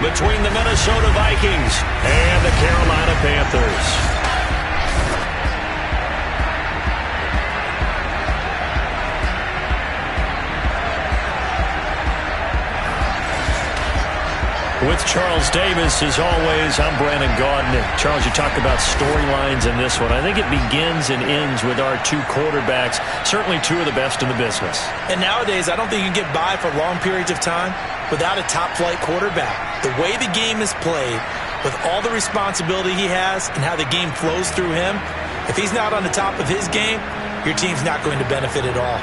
between the Minnesota Vikings and the Carolina Panthers. With Charles Davis, as always, I'm Brandon Gaudin. Charles, you talk about storylines in this one. I think it begins and ends with our two quarterbacks, certainly two of the best in the business. And nowadays, I don't think you can get by for long periods of time without a top-flight quarterback. The way the game is played, with all the responsibility he has and how the game flows through him, if he's not on the top of his game, your team's not going to benefit at all.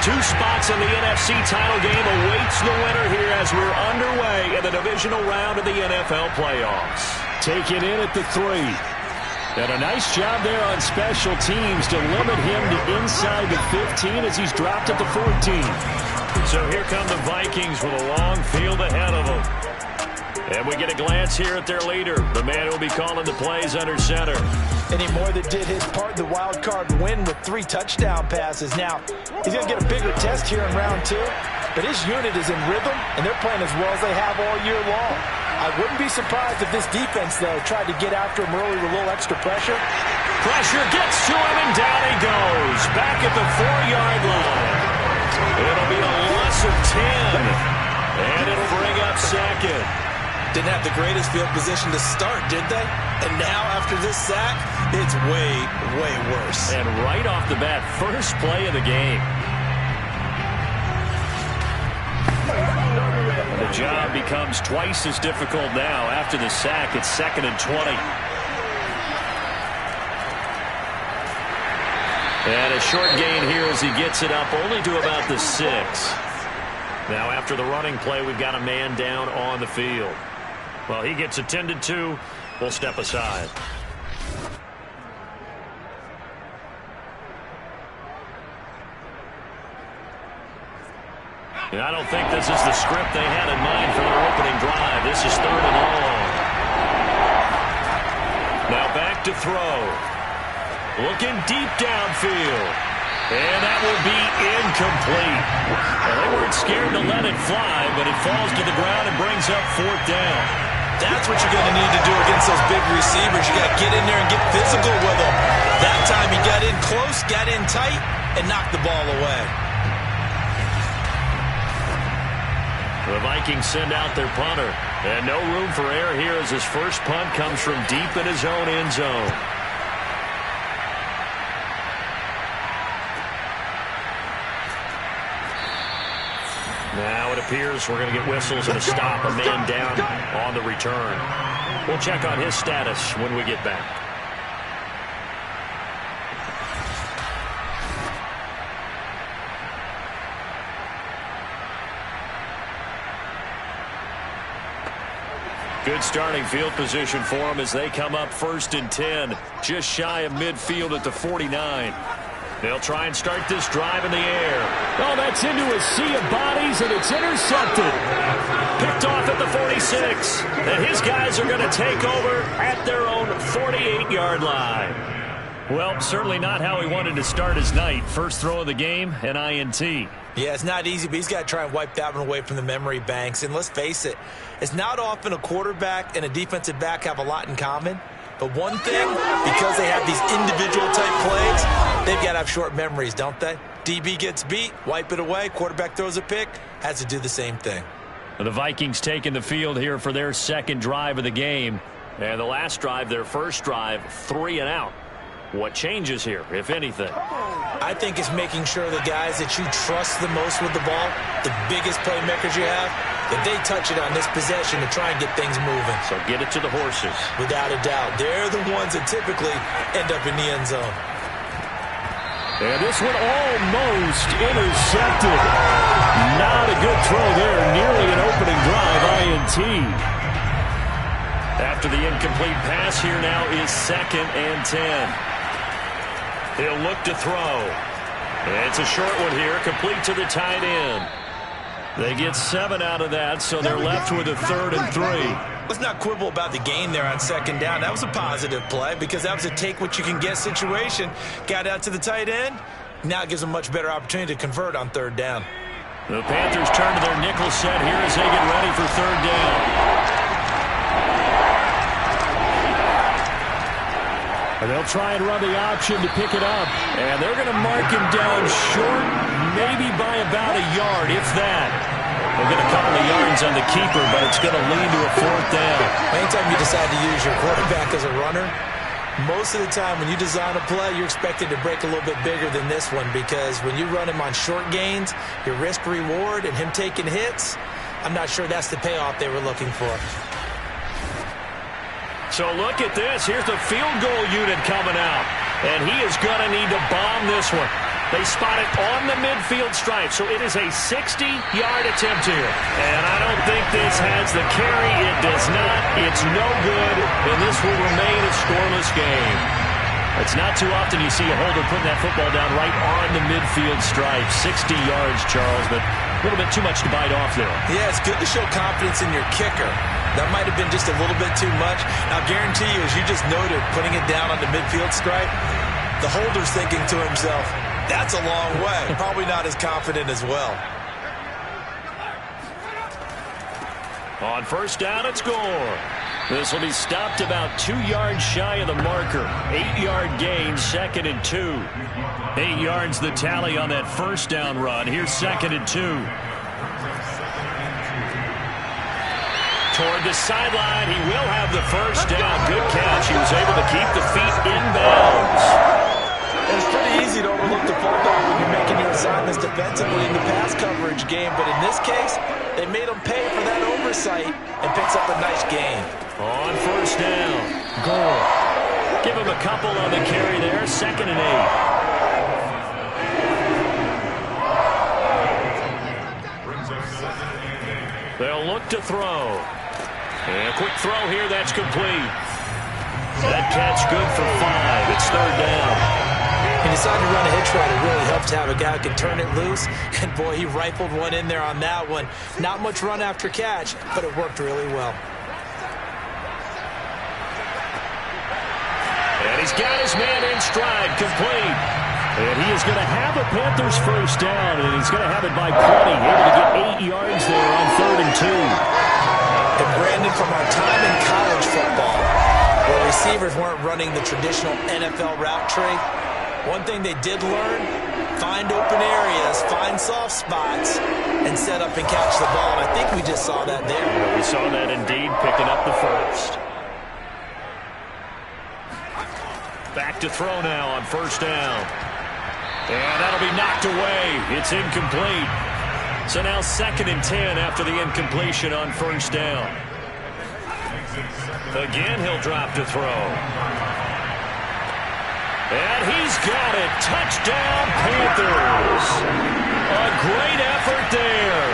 Two spots in the NFC title game awaits the winner here as we're underway in the divisional round of the NFL Playoffs. Taken in at the 3. And a nice job there on special teams to limit him to inside the 15 as he's dropped at the 14. So here come the Vikings with a long field ahead of them. And we get a glance here at their leader, the man who will be calling the plays under center. And he more than did his part in the wild card win with 3 touchdown passes. Now, he's going to get a bigger test here in round 2, but his unit is in rhythm, and they're playing as well as they have all year long. I wouldn't be surprised if this defense, though, tried to get after him early with a little extra pressure. Pressure gets to him, and down he goes. Back at the 4-yard line. It'll be a loss of 10, and it'll bring up second. Didn't have the greatest field position to start, did they? And now, after this sack, it's way, way worse. And right off the bat, first play of the game. The job becomes twice as difficult now. After the sack, it's 2nd and 20. And a short gain here as he gets it up only to about the 6. Now, after the running play, we've got a man down on the field. Well, he gets attended to. We'll step aside. And I don't think this is the script they had in mind for their opening drive. This is 3rd and long. Now back to throw. Looking deep downfield. And that will be incomplete. Well, they weren't scared to let it fly, but it falls to the ground and brings up 4th down. That's what you're going to need to do against those big receivers. You got to get in there and get physical with them. That time he got in close, got in tight, and knocked the ball away. The Vikings send out their punter. And no room for error here as his first punt comes from deep in his own end zone. Now it appears we're going to get whistles and a stop, a man down on the return. We'll check on his status when we get back. Good starting field position for them as they come up 1st and 10, just shy of midfield at the 49. They'll try and start this drive in the air. Oh, that's into a sea of bodies, and it's intercepted. Picked off at the 46. And his guys are going to take over at their own 48-yard line. Well, certainly not how he wanted to start his night. First throw of the game, an INT. Yeah, it's not easy, but he's got to try and wipe that one away from the memory banks. And let's face it, it's not often a quarterback and a defensive back have a lot in common. But one thing, because they have these individual type plays, they've got to have short memories, don't they? DB gets beat, wipe it away, quarterback throws a pick, has to do the same thing. The Vikings taking the field here for their second drive of the game. And the last drive, their first drive, 3 and out. What changes here, if anything? I think it's making sure the guys that you trust the most with the ball, the biggest playmakers you have, that they touch it on this possession to try and get things moving. So get it to the horses. Without a doubt. They're the ones that typically end up in the end zone. And this one almost intercepted. Not a good throw there. Nearly an opening drive, INT. After the incomplete pass, here now is 2nd and 10. He'll look to throw. It's a short one here, complete to the tight end. They get 7 out of that, so they're left with a 3rd and 3. Let's not quibble about the gain there on 2nd down. That was a positive play because that was a take-what-you-can-get situation. Got out to the tight end. Now it gives them a much better opportunity to convert on 3rd down. The Panthers turn to their nickel set here as they get ready for 3rd down. And they'll try and run the option to pick it up. And they're going to mark him down short, maybe by about a yard, if that. They're going to call the yards on the keeper, but it's going to lead to a 4th down. Anytime you decide to use your quarterback as a runner, most of the time when you design a play, you're expected to break a little bit bigger than this one because when you run him on short gains, your risk-reward and him taking hits, I'm not sure that's the payoff they were looking for. So look at this. Here's the field goal unit coming out. And he is going to need to bomb this one. They spot it on the midfield stripe. So it is a 60-yard attempt here. And I don't think this has the carry. It does not. It's no good. And this will remain a scoreless game. It's not too often you see a holder putting that football down right on the midfield stripe. 60 yards, Charles, but a little bit too much to bite off there. Yeah, it's good to show confidence in your kicker. That might have been just a little bit too much. Now, I guarantee you, as you just noted, putting it down on the midfield stripe, the holder's thinking to himself, that's a long way. Probably not as confident as well. On 1st down, it's Gore. This will be stopped about 2 yards shy of the marker. 8-yard gain, 2nd and 2. 8 yards the tally on that 1st down run. Here's 2nd and 2. Toward the sideline, he will have the 1st down. Good catch. He was able to keep the feet inbounds. It's pretty easy to overlook the fullback when you're making your assignments defensively in the pass coverage game, but in this case, they made him pay for that oversight and picks up a nice gain. On 1st down, Gore. Give him a couple on the carry there. 2nd and 8. They'll look to throw. And a quick throw here, that's complete. That catch good for 5. It's 3rd down. He decided to run a hitch route. It really helps to have a guy who can turn it loose. And, boy, he rifled one in there on that one. Not much run after catch, but it worked really well. And he's got his man in stride, complete. And he is going to have a Panthers 1st down, and he's going to have it by 20. Able to get 8 yards there on 3rd and 2. And Brandon, from our time in college football, where receivers weren't running the traditional NFL route tree, one thing they did learn, find open areas, find soft spots, and set up and catch the ball. And I think we just saw that there. Yeah, we saw that indeed, picking up the 1st. Back to throw now on 1st down. And that'll be knocked away. It's incomplete. So now 2nd and 10 after the incompletion on 1st down. Again, he'll drop to throw. And he's got it. Touchdown, Panthers. A great effort there.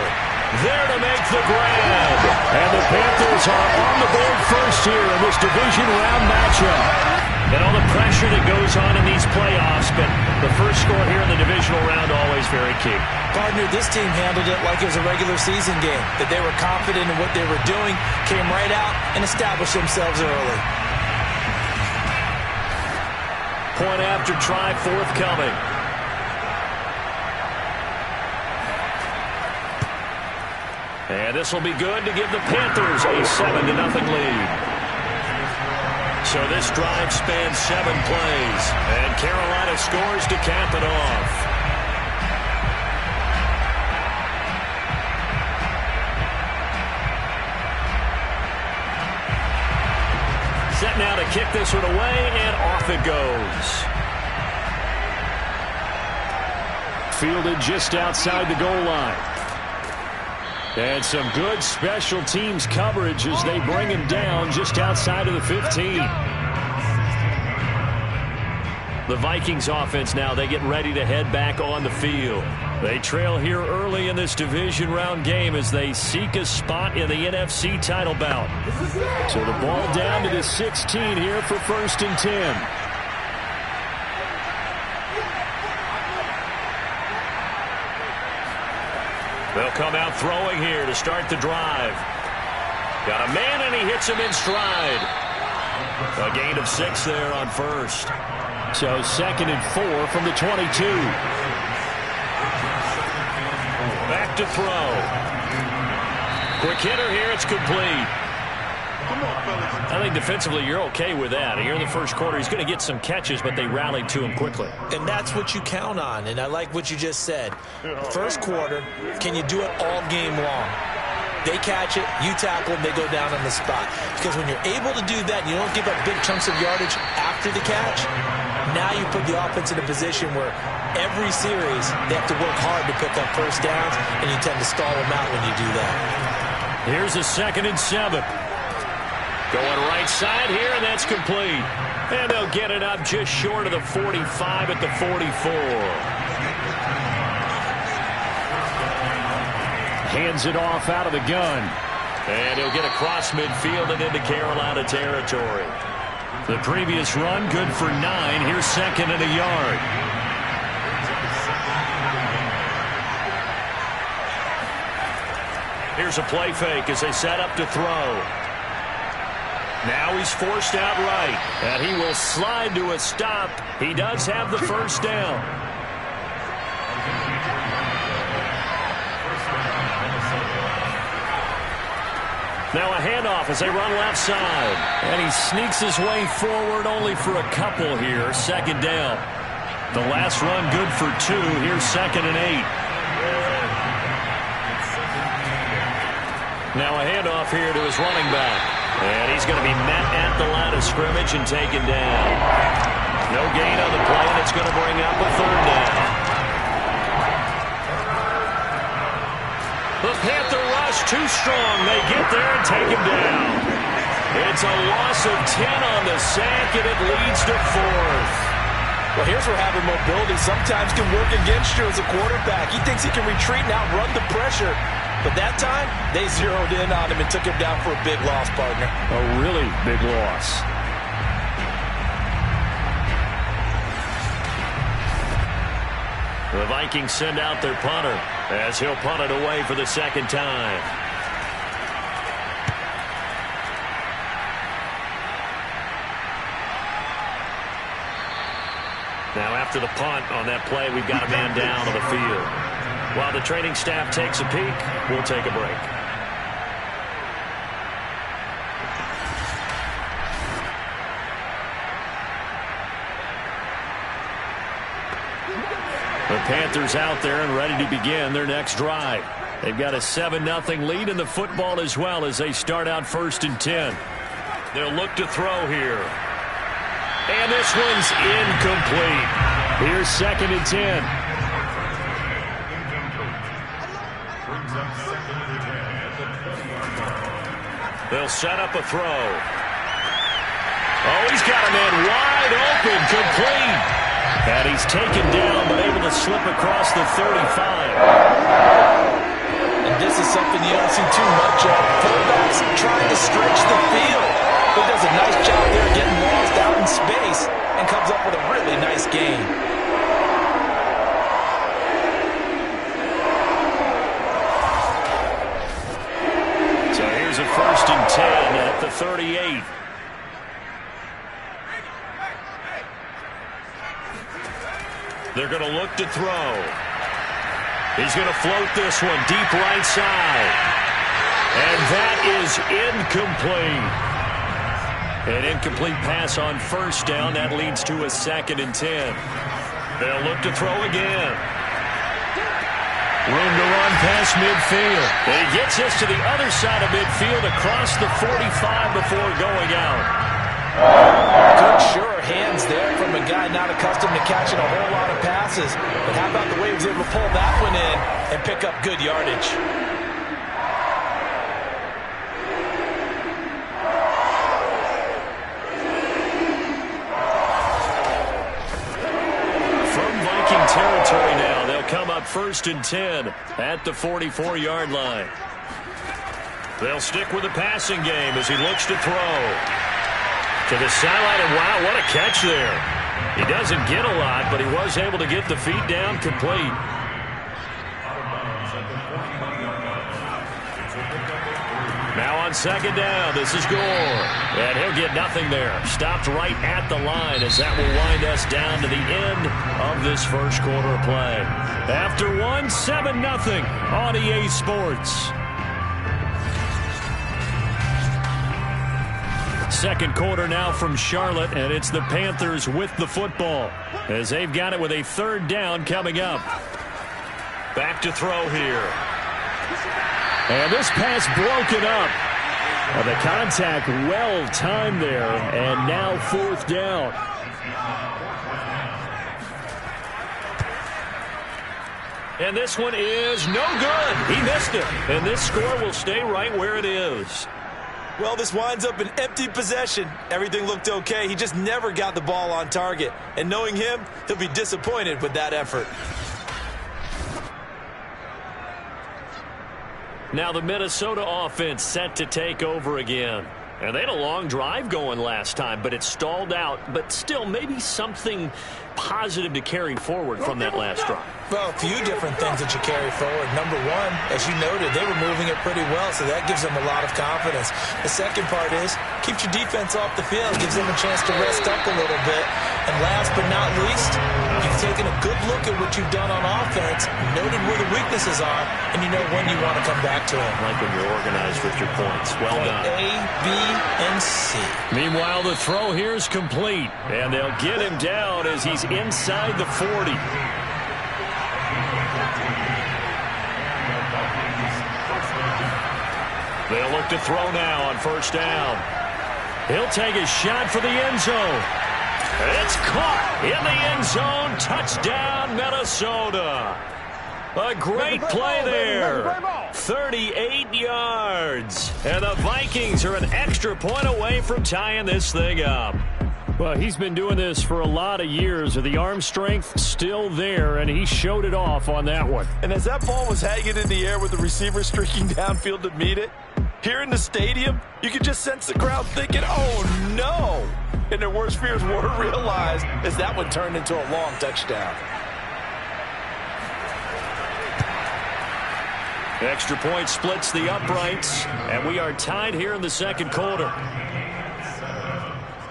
There to make the grab. And the Panthers are on the board first here in this division round matchup. And all the pressure that goes on in these playoffs, but the first score here in the divisional round always very key. Partner, this team handled it like it was a regular season game, that they were confident in what they were doing, came right out and established themselves early. Point after try forthcoming. And this will be good to give the Panthers a 7-0 lead. So this drive spans 7 plays, and Carolina scores to cap it off. set now to kick this one away, and off it goes. Fielded just outside the goal line. And some good special teams coverage as they bring him down just outside of the 15. The Vikings offense now, they get ready to head back on the field. They trail here early in this division round game as they seek a spot in the NFC title bout. So the ball down to the 16 here for 1st and 10. They'll come out throwing here to start the drive. Got a man, and he hits him in stride. A gain of 6 there on 1st. So 2nd and 4 from the 22. Back to throw. Quick hitter here. It's complete. I think defensively you're okay with that. Here in the first quarter, he's going to get some catches, but they rallied to him quickly. And that's what you count on, and I like what you just said. First quarter, can you do it all game long? They catch it, you tackle them, they go down on the spot. Because when you're able to do that, you don't give up big chunks of yardage after the catch, now you put the offense in a position where every series they have to work hard to pick up first downs, and you tend to stall them out when you do that. Here's a 2nd and 7. Going right side here, and that's complete. And they'll get it up just short of the 45 at the 44. Hands it off out of the gun. And he'll get across midfield and into Carolina territory. The previous run, good for 9. Here's 2nd and a yard. Here's a play fake as they set up to throw. Now he's forced out right, and he will slide to a stop. He does have the first down. Now a handoff as they run left side. And he sneaks his way forward only for a couple here. 2nd down. The last run good for 2. Here's 2nd and 8. Now a handoff here to his running back. And he's going to be met at the line of scrimmage and taken down. No gain on the play, and it's going to bring up a 3rd down. The Panther rush too strong. They get there and take him down. It's a loss of 10 on the sack, and it leads to 4th. Well, here's where having mobility sometimes can work against you as a quarterback. He thinks he can retreat and outrun the pressure. But that time, they zeroed in on him and took him down for a big loss, partner. A really big loss. The Vikings send out their punter as he'll punt it away for the 2nd time. Now after the punt on that play, we've got a man down on the field. While the training staff takes a peek, we'll take a break. The Panthers out there and ready to begin their next drive. They've got a 7-0 lead in the football as well as they start out 1st and 10. They'll look to throw here. And this one's incomplete. Here's 2nd and 10. They'll set up a throw. Oh, he's got a man wide open, complete. And he's taken down, but able to slip across the 35. And this is something you don't see too much of. Fullbacks trying to stretch the field. He does a nice job there getting lost out in space and comes up with a really nice gain. A 1st and 10 at the 38. They're going to look to throw. He's going to float this one deep right side. And that is incomplete. An incomplete pass on 1st down. That leads to a 2nd and 10. They'll look to throw again. Room to run past midfield. And he gets this to the other side of midfield across the 45 before going out. Good, sure hands there from a guy not accustomed to catching a whole lot of passes. But how about the way he was able to pull that one in and pick up good yardage? From Viking territory now, they'll come up 1st and 10 at the 44-yard line. They'll stick with the passing game as he looks to throw. To the sideline, and wow, what a catch there. He doesn't get a lot, but he was able to get the feet down complete. Now on 2nd down, this is Gore. And he'll get nothing there. Stopped right at the line as that will wind us down to the end of this first quarter play. After one, 7-0 on EA Sports. Second quarter now from Charlotte, and it's the Panthers with the football as they've got it with a 3rd down coming up. Back to throw here. And this pass broken up. The contact well timed there, and now 4th down. And this one is no good. He missed it, and this score will stay right where it is. Well, this winds up an empty possession. Everything looked okay. He just never got the ball on target. And knowing him, he'll be disappointed with that effort. Now the Minnesota offense set to take over again. And they had a long drive going last time, but it stalled out. But still, maybe something positive to carry forward from that last drive. Well, a few different things that you carry forward. Number one, as you noted, they were moving it pretty well, so that gives them a lot of confidence. The second part is, keeps your defense off the field, gives them a chance to rest up a little bit. And last but not least, you've taken a good look at what you've done on offense, noted where the weaknesses are, and you know when you want to come back to them. Like when you're organized with your points. Well done. A, B, and C. Meanwhile, the throw here is complete, and they'll get him down as he's inside the 40. They'll look to throw now on 1st down. He'll take a shot for the end zone. It's caught in the end zone. Touchdown, Minnesota. A great play there. 38 yards. And the Vikings are an extra point away from tying this thing up. Well, he's been doing this for a lot of years. The arm strength still there, and he showed it off on that one. And as that ball was hanging in the air with the receiver streaking downfield to meet it, here in the stadium, you could just sense the crowd thinking, oh, no. And their worst fears were realized as that one turned into a long touchdown. Extra point splits the uprights, and we are tied here in the second quarter.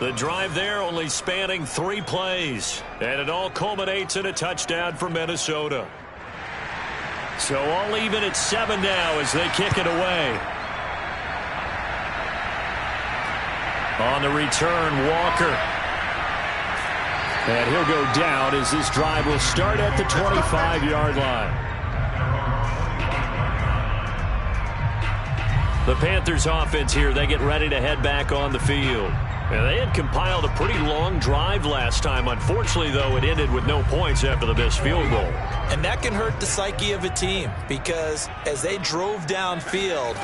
The drive there only spanning 3 plays, and it all culminates in a touchdown for Minnesota. So all even at 7 now as they kick it away. On the return, Walker. And he'll go down as this drive will start at the 25-yard line. The Panthers offense here, they get ready to head back on the field. And they had compiled a pretty long drive last time. Unfortunately, though, it ended with no points after the missed field goal. And that can hurt the psyche of a team because as they drove downfield,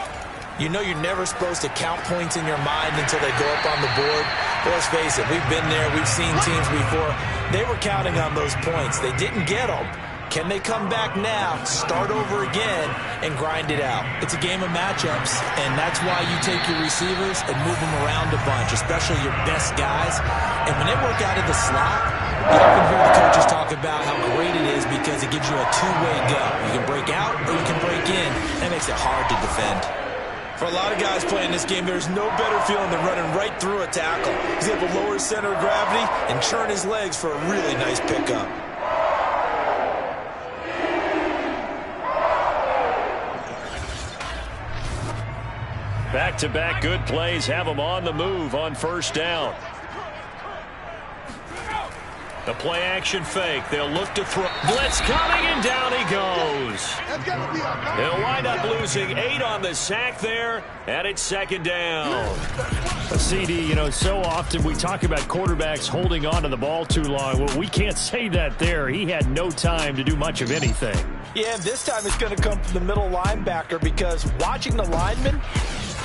you know you're never supposed to count points in your mind until they go up on the board. But let's face it, we've been there. We've seen teams before. They were counting on those points. They didn't get them. Can they come back now, start over again, and grind it out? It's a game of matchups, and that's why you take your receivers and move them around a bunch, especially your best guys. And when they work out of the slot, you often hear the coaches talk about how great it is because it gives you a two-way go. You can break out or you can break in. That makes it hard to defend. For a lot of guys playing this game, there's no better feeling than running right through a tackle. He's able to lower his center of gravity and churn his legs for a really nice pickup. Back-to-back good plays have them on the move on 1st down. The play action fake. They'll look to throw. Blitz coming, and down he goes. He'll wind up losing 8 on the sack there, and it's second down. CD, so often we talk about quarterbacks holding on to the ball too long. Well, we can't say that there. He had no time to do much of anything. Yeah, this time it's going to come from the middle linebacker because watching the lineman,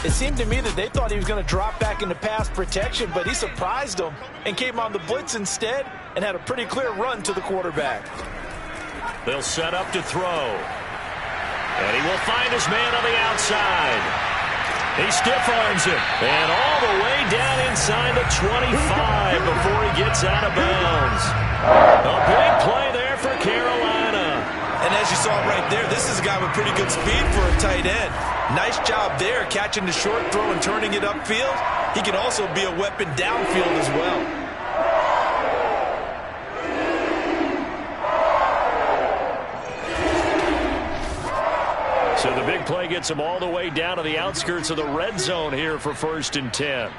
it seemed to me that they thought he was going to drop back into pass protection, but he surprised them and came on the blitz instead and had a pretty clear run to the quarterback. They'll set up to throw. And he will find his man on the outside. He stiff-arms him. And all the way down inside the 25 before he gets out of bounds. A big play there for Carolina. And as you saw right there, this is a guy with pretty good speed for a tight end. Nice job there, catching the short throw and turning it upfield. He can also be a weapon downfield as well. So the big play gets him all the way down to the outskirts of the red zone here for 1st and 10.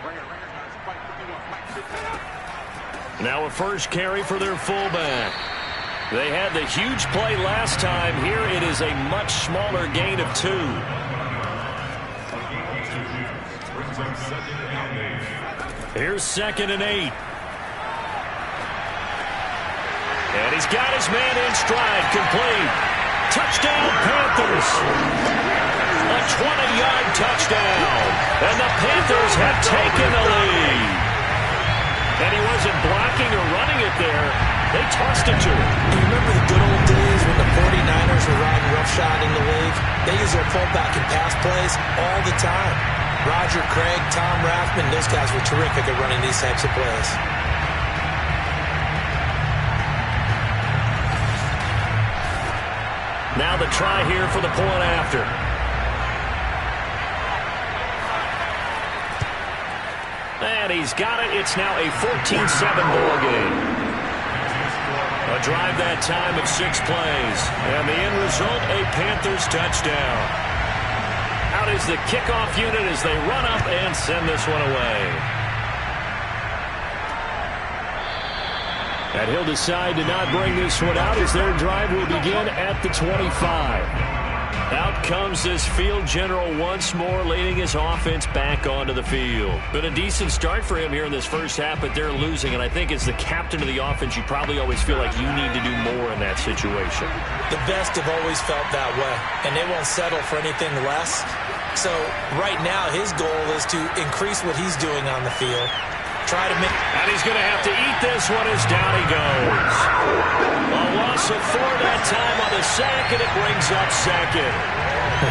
Now a first carry for their fullback. They had the huge play last time. Here it is a much smaller gain of 2. Here's 2nd and 8. And he's got his man in stride, complete. Touchdown, Panthers. A 20-yard touchdown. And the Panthers have taken the lead. And he wasn't blocking or running it there. They tossed it to him. You remember the good old days when the 49ers were riding roughshod in the league? They use their fullback and pass plays all the time. Roger Craig, Tom Rathman, those guys were terrific at running these types of plays. Now the try here for the point after. And he's got it. It's now a 14-7 ball game. A drive that time of 6 plays. And the end result, a Panthers touchdown. Out is the kickoff unit as they run up and send this one away. And he'll decide to not bring this one out as their drive will begin at the 25. Out comes this field general once more, leading his offense back onto the field. Been a decent start for him here in this first half, but they're losing. And I think as the captain of the offense, you probably always feel like you need to do more in that situation. The best have always felt that way, and they won't settle for anything less. So right now, his goal is to increase what he's doing on the field. Try to make... And he's going to have to eat this one as down he goes. A loss of 4 that time on the sack, and it brings up 2nd.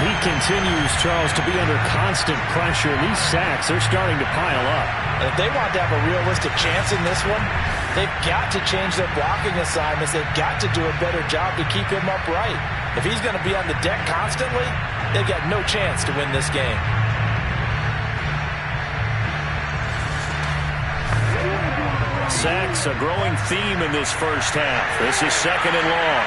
He continues, Charles, to be under constant pressure. These sacks are starting to pile up. And if they want to have a realistic chance in this one, they've got to change their blocking assignments. They've got to do a better job to keep him upright. If he's going to be on the deck constantly, they've got no chance to win this game. Sacks, a growing theme in this first half. This is 2nd and long.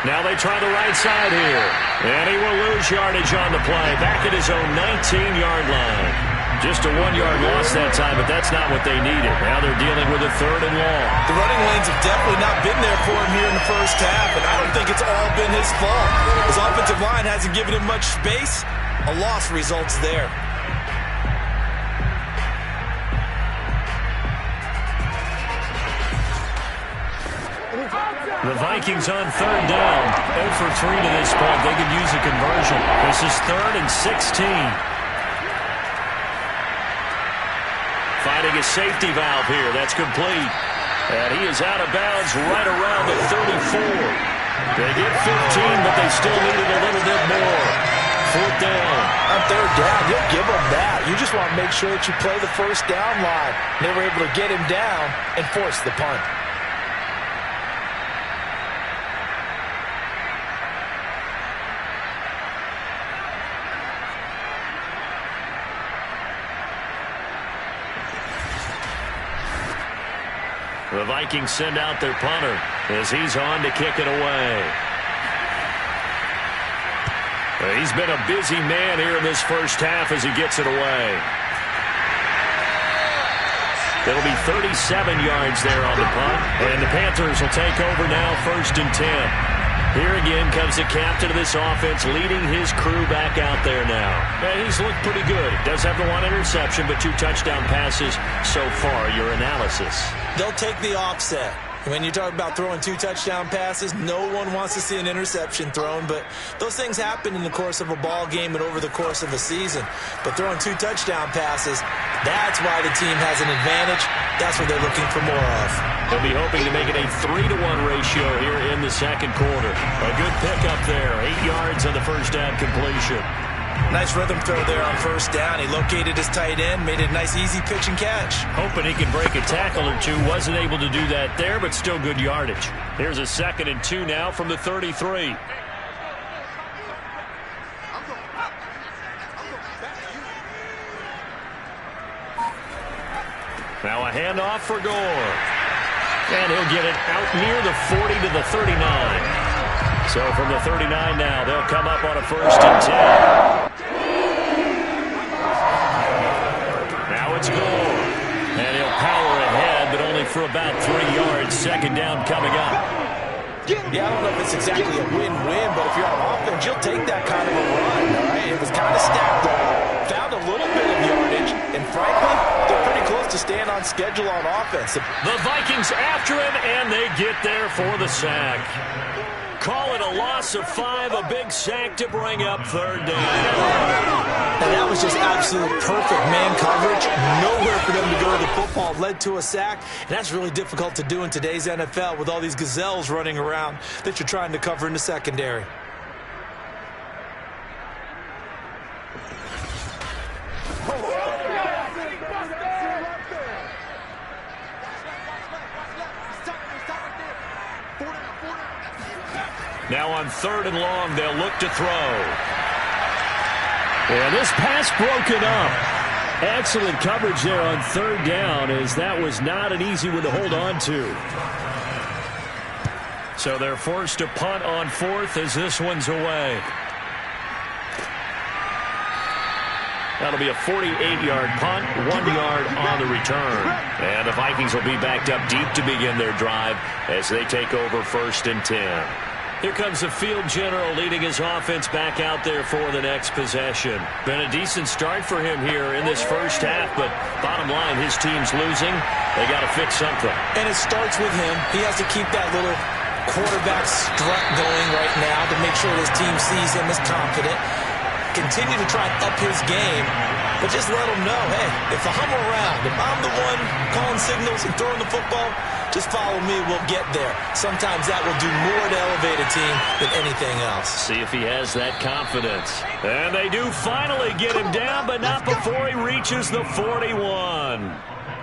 Now they try the right side here. And he will lose yardage on the play. Back at his own 19-yard line. Just a 1-yard loss that time, but that's not what they needed. Now they're dealing with a 3rd and long. The running lanes have definitely not been there for him here in the first half, and I don't think it's all been his fault. His offensive line hasn't given him much space. A loss results there. The Vikings on 3rd down. 0 for 3 to this point. They could use a conversion. This is 3rd and 16. Finding a safety valve here. That's complete. And he is out of bounds right around the 34. They get 15, but they still needed a little bit more. 4th down. On 3rd down, you'll give them that. You just want to make sure that you play the first down line. They were able to get him down and force the punt. The Vikings send out their punter as he's on to kick it away. He's been a busy man here in this first half as he gets it away. It'll be 37 yards there on the punt. And the Panthers will take over now, 1st and 10. Here again comes the captain of this offense, leading his crew back out there now. And he's looked pretty good. Does have the 1 interception, but 2 touchdown passes so far. Your analysis? They'll take the offset. When you talk about throwing 2 touchdown passes, no one wants to see an interception thrown, but those things happen in the course of a ball game and over the course of a season. But throwing 2 touchdown passes, that's why the team has an advantage. That's what they're looking for more of. They'll be hoping to make it a 3-to-1 ratio here in the second quarter. A good pickup there, 8 yards on the first down completion. Nice rhythm throw there on first down. He located his tight end, made it a nice easy pitch and catch. Hoping he can break a tackle or two. Wasn't able to do that there, but still good yardage. Here's a 2nd and 2 now from the 33. Now a handoff for Gore. And he'll get it out near the 40 to the 39. So from the 39 now, they'll come up on a 1st and 10. Now it's Gore. And he'll power ahead, but only for about 3 yards. 2nd down coming up. Yeah, I don't know if it's exactly a win-win, but if you're on offense, you'll take that kind of a run, all right? It was kind of stacked up, found a little bit of yardage, and frankly, they're pretty close to staying on schedule on offense. The Vikings after him, and they get there for the sack. Call it a loss of 5, a big sack to bring up 3rd down. And that was just absolute perfect man coverage. Nowhere for them to go to the football. Led to a sack. And that's really difficult to do in today's NFL with all these gazelles running around that you're trying to cover in the secondary. Now on 3rd and long, they'll look to throw. And this pass broken up. Excellent coverage there on 3rd down, as that was not an easy one to hold on to. So they're forced to punt on 4th as this one's away. That'll be a 48-yard punt, 1 yard on the return. And the Vikings will be backed up deep to begin their drive as they take over 1st and 10. Here comes the field general leading his offense back out there for the next possession. Been a decent start for him here in this first half, but bottom line, his team's losing. They got to fix something. And it starts with him. He has to keep that little quarterback strut going right now to make sure his team sees him as confident. Continue to try and up his game, but just let him know, hey, if I'm around, if I'm the one calling signals and throwing the football, just follow me, we'll get there. Sometimes that will do more to elevate a team than anything else. See if he has that confidence. And they do finally get him down, but not before he reaches the 41.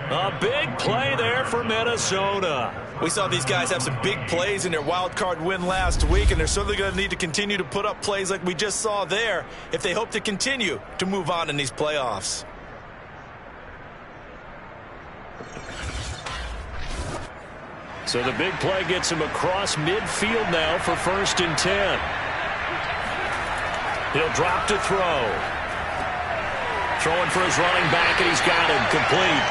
A big play there for Minnesota. We saw these guys have some big plays in their wild card win last week, and they're certainly going to need to continue to put up plays like we just saw there if they hope to continue to move on in these playoffs. So the big play gets him across midfield now for 1st and 10. He'll drop to throw. Throwing for his running back, and he's got him complete.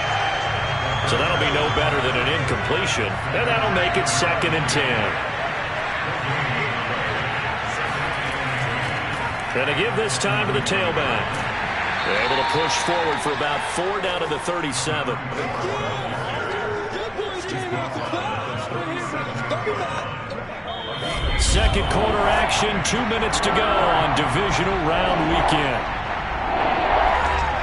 So that'll be no better than an incompletion, and that'll make it 2nd and 10. And to give this time to the tailback. They're able to push forward for about 4 down to the 37. Second quarter action, 2 minutes to go on divisional round weekend.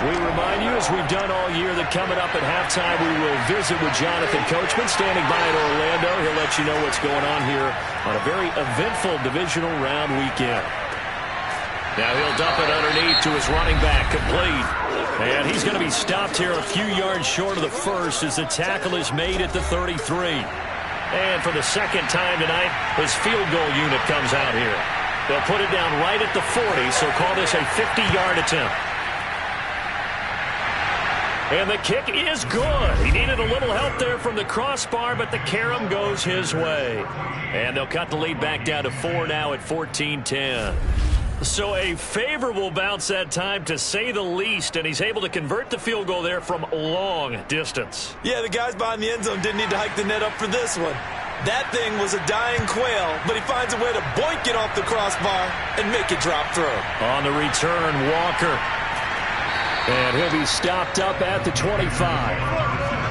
We remind you, as we've done all year, that coming up at halftime, we will visit with Jonathan Coachman, standing by in Orlando. He'll let you know what's going on here on a very eventful divisional round weekend. Now he'll dump it underneath to his running back, complete. And he's going to be stopped here a few yards short of the first as the tackle is made at the 33. And for the second time tonight, his field goal unit comes out here. They'll put it down right at the 40, so call this a 50-yard attempt. And the kick is good. He needed a little help there from the crossbar, but the carom goes his way. And they'll cut the lead back down to 4 now at 14-10. So a favorable bounce that time, to say the least, and he's able to convert the field goal there from long distance. Yeah, the guys behind the end zone didn't need to hike the net up for this one. That thing was a dying quail, but he finds a way to boink it off the crossbar and make it drop through. On the return, Walker. And he'll be stopped up at the 25.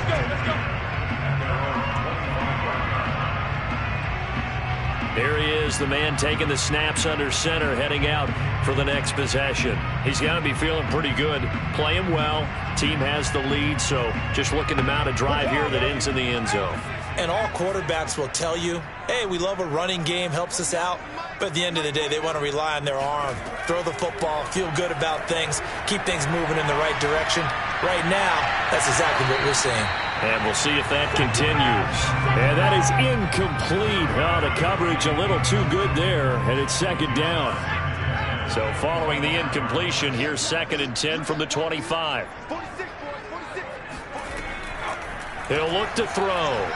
Here he is, the man taking the snaps under center, heading out for the next possession. He's got to be feeling pretty good, playing well. Team has the lead, so just looking to mount a drive here that ends in the end zone. And all quarterbacks will tell you, hey, we love a running game, helps us out. But at the end of the day, they want to rely on their arm, throw the football, feel good about things, keep things moving in the right direction. Right now, that's exactly what we're seeing. And we'll see if that continues. And that is incomplete. Oh, the coverage a little too good there, and it's second down. So following the incompletion, here's 2nd and 10 from the 25. He'll look to throw.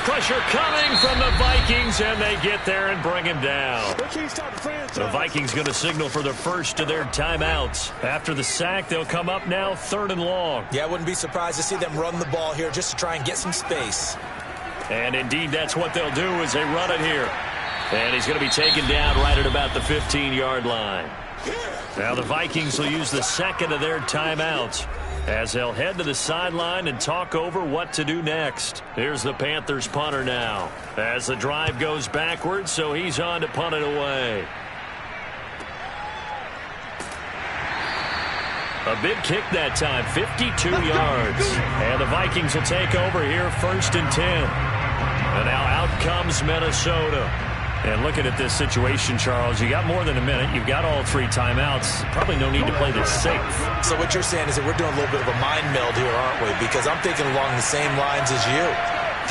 Pressure coming from the Vikings, and they get there and bring him down. The Vikings going to signal for the first of their timeouts. After the sack, they'll come up now 3rd and long. Yeah, I wouldn't be surprised to see them run the ball here just to try and get some space. And indeed, that's what they'll do as they run it here. And he's going to be taken down right at about the 15-yard line. Now the Vikings will use the second of their timeouts as they'll head to the sideline and talk over what to do next. Here's the Panthers punter now as the drive goes backwards, so he's on to punt it away. A big kick that time, 52 yards. And the Vikings will take over here 1st and 10. And now out comes Minnesota. And looking at this situation, Charles, you got more than a minute. You've got all 3 timeouts. Probably no need to play this safe. So what you're saying is that we're doing a little bit of a mind meld here, aren't we? Because I'm thinking along the same lines as you.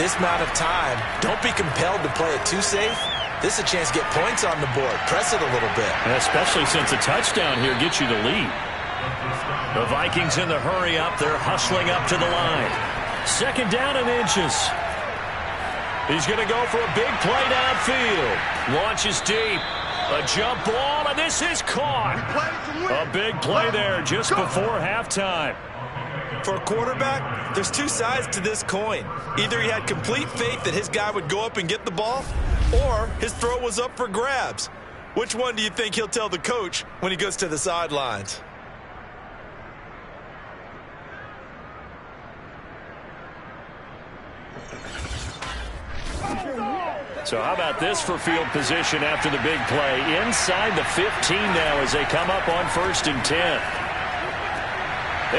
This amount of time, don't be compelled to play it too safe. This is a chance to get points on the board. Press it a little bit. And especially since a touchdown here gets you the lead. The Vikings in the hurry up. They're hustling up to the line. 2nd down and inches. He's going to go for a big play downfield. Launches deep. A jump ball, and this is caught. A big play there just before halftime. For a quarterback, there's 2 sides to this coin. Either he had complete faith that his guy would go up and get the ball, or his throw was up for grabs. Which one do you think he'll tell the coach when he goes to the sidelines? So how about this for field position after the big play? Inside the 15 now as they come up on 1st and 10.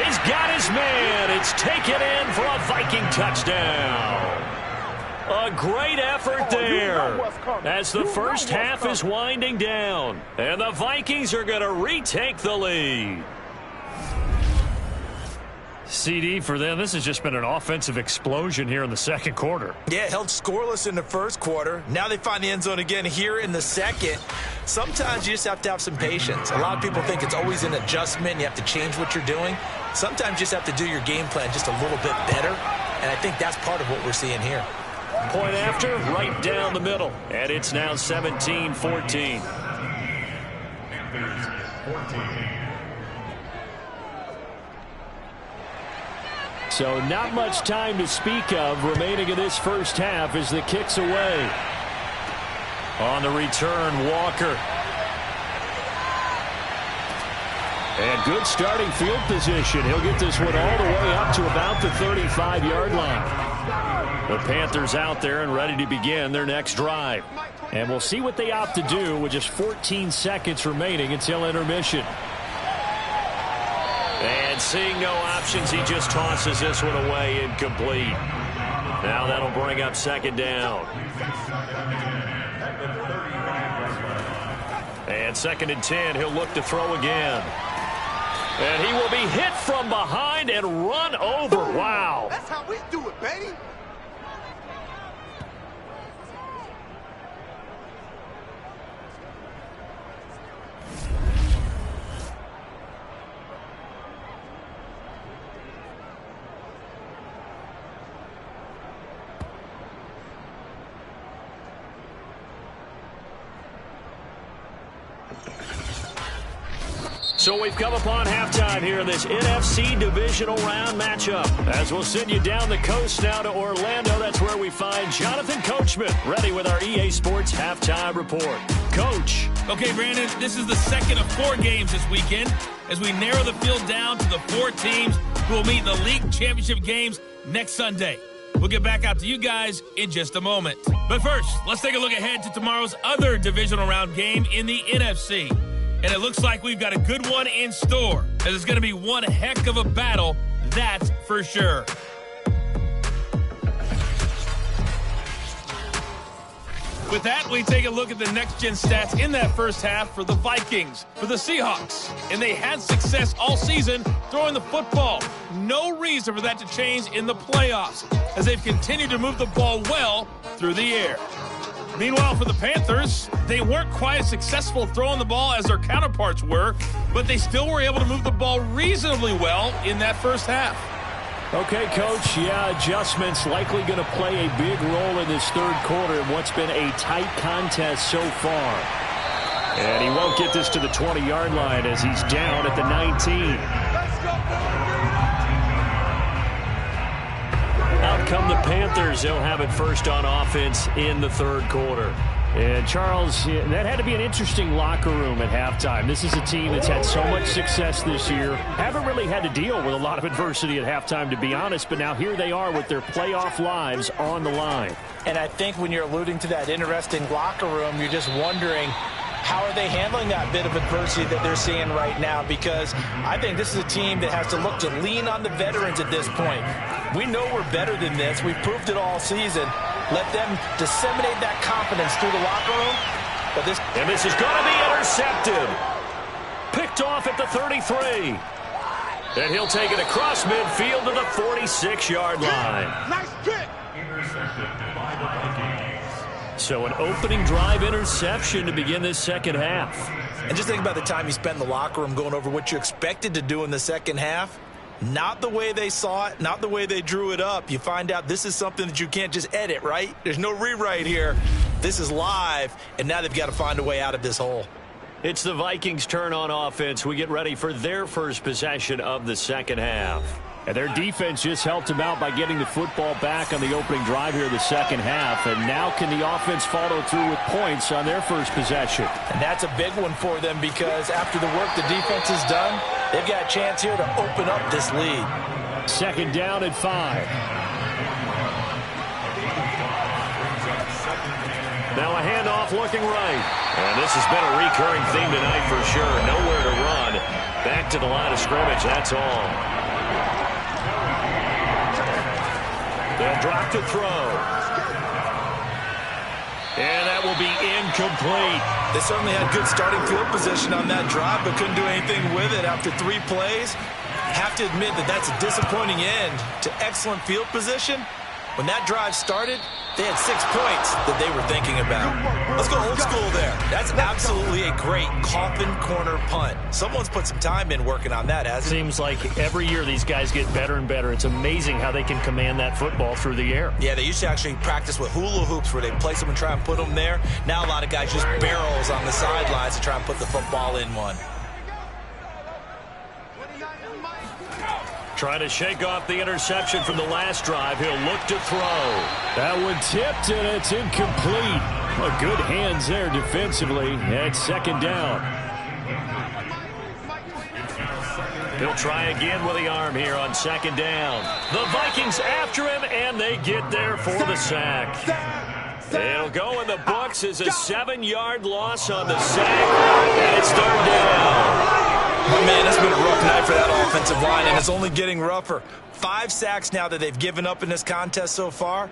He's got his man. It's taken in for a Viking touchdown. A great effort there as the first half is winding down. And the Vikings are going to retake the lead. CD for them, this has just been an offensive explosion here in the 2nd quarter. Yeah, held scoreless in the 1st quarter. Now they find the end zone again here in the 2nd. Sometimes you just have to have some patience. A lot of people think it's always an adjustment. You have to change what you're doing. Sometimes you just have to do your game plan just a little bit better. And I think that's part of what we're seeing here. Point after, right down the middle. And it's now 17-14. So not much time to speak of remaining in this first half as the kick's away. On the return, Walker. And good starting field position. He'll get this one all the way up to about the 35-yard line. The Panthers out there and ready to begin their next drive. And we'll see what they opt to do with just 14 seconds remaining until intermission. And seeing no options, he just tosses this one away, incomplete. Now that'll bring up 2nd down. And 2nd and 10, he'll look to throw again. And he will be hit from behind and run over. Wow. That's how we do it, baby. So we've come upon halftime here in this NFC divisional round matchup. As we'll send you down the coast now to Orlando, that's where we find Jonathan Coachman, ready with our EA Sports halftime report. Coach. Okay, Brandon, this is the second of 4 games this weekend as we narrow the field down to the 4 teams who will meet in the league championship games next Sunday. We'll get back out to you guys in just a moment. But first, let's take a look ahead to tomorrow's other divisional round game in the NFC. And it looks like we've got a good one in store, as it's going to be one heck of a battle, that's for sure. With that, we take a look at the next-gen stats in that first half for the Vikings, for the Seahawks. And they had success all season throwing the football. No reason for that to change in the playoffs, as they've continued to move the ball well through the air. Meanwhile, for the Panthers, they weren't quite as successful throwing the ball as their counterparts were, but they still were able to move the ball reasonably well in that first half. Okay, Coach, adjustments likely going to play a big role in this third quarter in what's been a tight contest so far. And he won't get this to the 20-yard line as he's down at the 19. Out come the Panthers. They'll have it first on offense in the third quarter. And, Charles, that had to be an interesting locker room at halftime. This is a team that's had so much success this year. Haven't really had to deal with a lot of adversity at halftime, to be honest. But now here they are with their playoff lives on the line. And I think when you're alluding to that interesting locker room, you're just wondering, how are they handling that bit of adversity that they're seeing right now? Because I think this is a team that has to look to lean on the veterans at this point. We know we're better than this. We've proved it all season. Let them disseminate that confidence through the locker room. And this is going to be intercepted. Picked off at the 33. And he'll take it across midfield to the 46-yard line. Nice pick. So an opening drive interception to begin this second half. And just think about the time you spent in the locker room going over what you expected to do in the second half. Not the way they saw it, not the way they drew it up. You find out this is something that you can't just edit, right? There's no rewrite here. This is live, and now they've got to find a way out of this hole. It's the Vikings' turn on offense. We get ready for their first possession of the second half. And their defense just helped them out by getting the football back on the opening drive here of the second half. And now can the offense follow through with points on their first possession? And that's a big one for them, because after the work the defense has done, they've got a chance here to open up this lead. Second down and 5. Now a handoff looking right. And this has been a recurring theme tonight for sure. Nowhere to run. Back to the line of scrimmage, that's all. They'll drop to throw. And that will be incomplete. They certainly had good starting field position on that drive, but couldn't do anything with it after 3 plays. Have to admit that that's a disappointing end to excellent field position. When that drive started, they had 6 points that they were thinking about. Let's go old school there. That's absolutely a great coffin corner punt. Someone's put some time in working on that, hasn't it? Seems like every year these guys get better and better. It's amazing how they can command that football through the air. Yeah, they used to actually practice with hula hoops where they place them and try and put them there. Now a lot of guys just barrels on the sidelines to try and put the football in one. Trying to shake off the interception from the last drive. He'll look to throw. That one tipped, and it's incomplete. Well, good hands there defensively. It's second down. He'll try again with the arm here on second down. The Vikings after him, and they get there for the sack. It'll go in the books as a 7-yard loss on the sack, and it's third down. Oh, man, it's been a rough night for that offensive line, and it's only getting rougher. 5 sacks now that they've given up in this contest so far.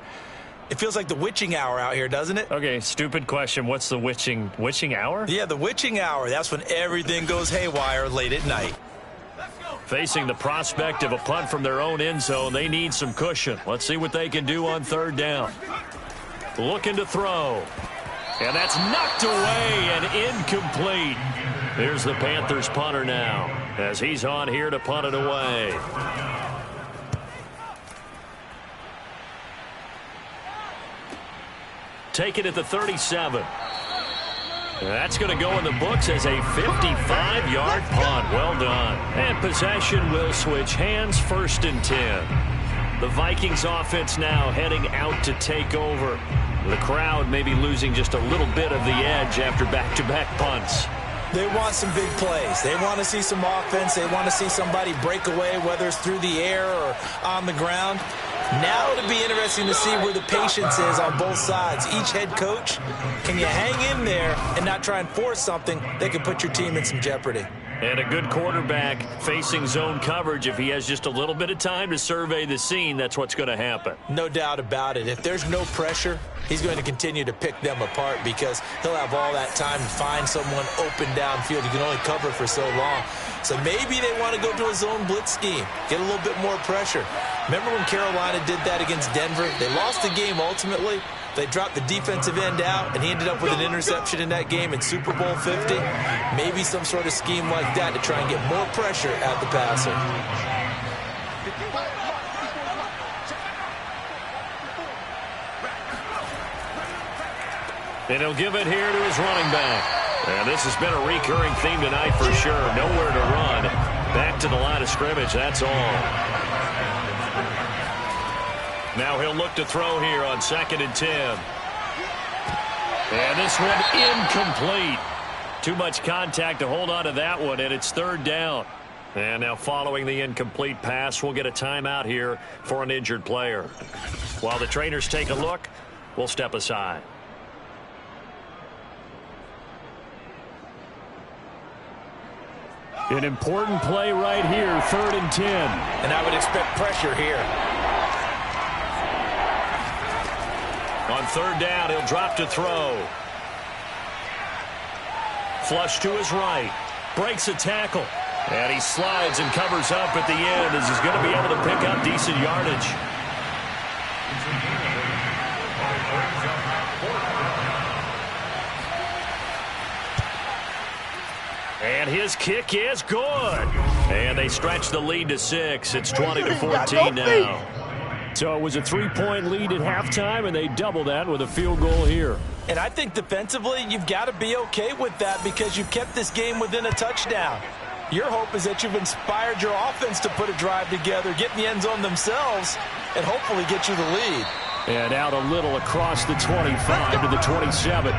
It feels like the witching hour out here, doesn't it? Okay, stupid question. What's the witching hour? Yeah, the witching hour. That's when everything goes haywire late at night. Facing the prospect of a punt from their own end zone, they need some cushion. Let's see what they can do on third down. Looking to throw. And that's knocked away and incomplete. Here's the Panthers punter now, as he's on here to punt it away. Take it at the 37. That's going to go in the books as a 55-yard punt. Well done. And possession will switch hands, 1st and 10. The Vikings offense now heading out to take over. The crowd may be losing just a little bit of the edge after back-to-back punts. They want some big plays. They want to see some offense. They want to see somebody break away, whether it's through the air or on the ground. Now it'll be interesting to see where the patience is on both sides. Each head coach, can you hang in there and not try and force something that can put your team in some jeopardy? And a good quarterback facing zone coverage. If he has just a little bit of time to survey the scene, that's what's going to happen. No doubt about it. If there's no pressure, he's going to continue to pick them apart because he'll have all that time to find someone open downfield. You can only cover for so long. So maybe they want to go to a zone blitz scheme, get a little bit more pressure. Remember when Carolina did that against Denver? They lost the game ultimately. They dropped the defensive end out, and he ended up with an interception in that game in Super Bowl 50. Maybe some sort of scheme like that to try and get more pressure at the passer. And he'll give it here to his running back. And this has been a recurring theme tonight for sure. Nowhere to run. Back to the line of scrimmage, that's all. Now he'll look to throw here on 2nd and 10. And this one incomplete. Too much contact to hold on to that one, and it's 3rd down. And now following the incomplete pass, we'll get a timeout here for an injured player. While the trainers take a look, we'll step aside. An important play right here, 3rd and 10. And I would expect pressure here. On 3rd down, he'll drop to throw. Flush to his right. Breaks a tackle. And he slides and covers up at the end as he's going to be able to pick up decent yardage. And his kick is good. And they stretch the lead to 6. It's 20-14 now. So it was a 3-point lead at halftime, and they double that with a field goal here. And I think defensively, you've got to be okay with that because you've kept this game within a touchdown. Your hope is that you've inspired your offense to put a drive together, get in the end zone themselves, and hopefully get you the lead. And out a little across the 25 to the 27.